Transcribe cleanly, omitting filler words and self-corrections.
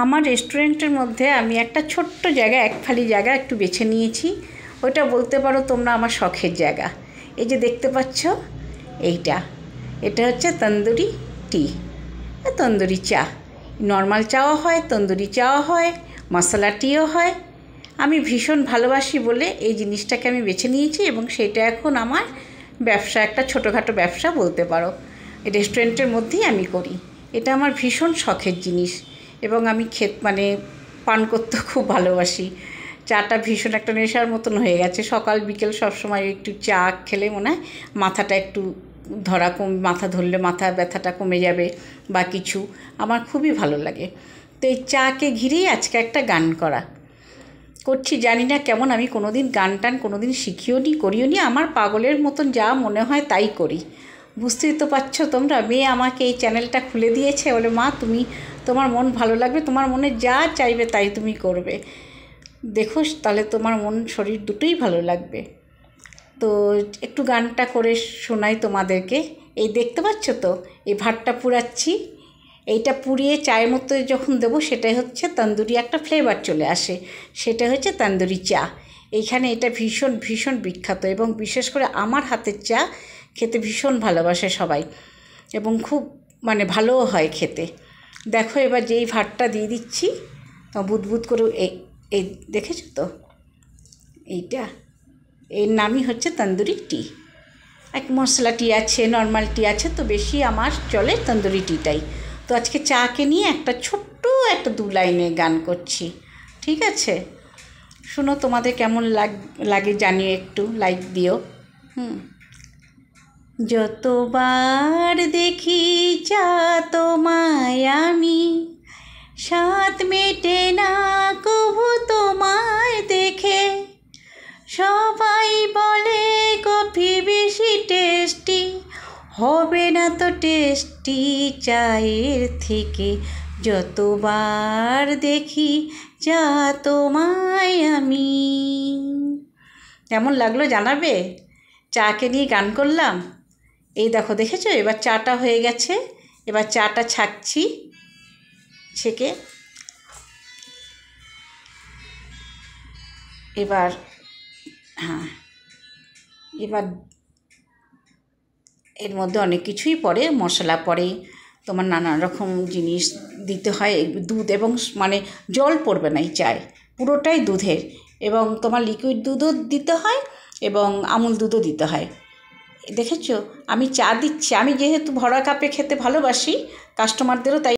আমার রেস্টুরেন্টের মধ্যে আমি একটা ছোট্ট জায়গা, এক ফালি জায়গা একটু বেছে নিয়েছি। ওইটা বলতে পারো তোমরা আমার শখের জায়গা। এই যে দেখতে পাচ্ছ, এটা হচ্ছে তন্দুরি টি, তন্দুরি চা। নর্মাল চাও হয়, তন্দুরি চাও হয়, মশলা টিও হয়। আমি ভীষণ ভালোবাসি বলে এই জিনিসটাকে আমি বেছে নিয়েছি এবং সেটা এখন আমার ব্যবসা, একটা ছোটোখাটো ব্যবসা বলতে পারো। রেস্টুরেন্টের মধ্যেই আমি করি। এটা আমার ভীষণ শখের জিনিস এবং আমি পান করতে খুব ভালোবাসি। চাটা ভীষণ একটা নেশার মতন হয়ে গেছে। সকাল বিকেল সবসময় একটু চা খেলে মনে হয় মাথাটা একটু মাথা ধরলে মাথা ব্যথাটা কমে যাবে বা কিছু, আমার খুবই ভালো লাগে। তো এই চাকে ঘিরেই আজকে একটা গান করছি। জানি না কেমন, আমি কোনোদিন গান টান কোনোদিন করিও নি। আমার পাগলের মতন যা মনে হয় তাই করি। বুঝতেই তো পারছো তোমরা। মেয়ে আমাকে এই চ্যানেলটা খুলে দিয়েছে, বলে মা তোমার মন ভালো লাগবে, তোমার মনে যা চাইবে তাই তুমি করবে, দেখো তাহলে তোমার মন শরীর দুটোই ভালো লাগবে। তো একটু গানটা করে শোনাই তোমাদেরকে। এই দেখতে পাচ্ছ তো, এই ভাতটা পুরাচ্ছি। এইটা পুড়িয়ে চায়ের মধ্যে যখন দেবো সেটাই হচ্ছে তন্দুরি, একটা ফ্লেভার চলে আসে, সেটা হচ্ছে তন্দুরি চা। এইখানে এটা ভীষণ ভীষণ বিখ্যাত এবং বিশেষ করে আমার হাতের চা খেতে ভীষণ ভালোবাসে সবাই এবং খুব ভালোও হয় খেতে। দেখো এবার যেই ভাতটা দিয়ে দিচ্ছি বুদবুদ করে, এই দেখেছো তো, এর নামই হচ্ছে তন্দুরি টি। এক মশলা টি আছে, নর্মাল টি আছে, তো বেশি আমার চলে তন্দুরি টিটাই। তো আজকে চাকে নিয়ে একটা ছোট্ট একটা 2 লাইনে গান করছি, ঠিক আছে? শোনো, তোমাদের কেমন লাগে জানিও, একটু লাইক দিও। যতবার দেখি চা তোমায় আমি, স্বাদ মেটে না কভু তোমায় দেখে। সবাই বলে কফি বেশি টেস্টি, হবে না তো টেস্টি চায়ের থেকে। যতবার দেখি চা তোমায় আমি। কেমন লাগলো জানাবে? চাকে নিয়ে গান করলাম। এই দেখেছো, এবার চাটা হয়ে গেছে। এবার চাটা ছাঁকছি, ছেঁকে এবার এর মধ্যে অনেক কিছুই পড়ে, মশলা পড়ে, তোমার নানান রকম জিনিস দিতে হয়। দুধ এবং জল পড়বে না এই চায়, পুরোটাই দুধের, এবং তোমার লিকুইড দুধও দিতে হয় এবং আমুল দুধও দিতে হয়। দেখেছো, আমি চা দিচ্ছি। আমি যেহেতু ভরা কাপে খেতে ভালোবাসি, কাস্টমারদেরও তাই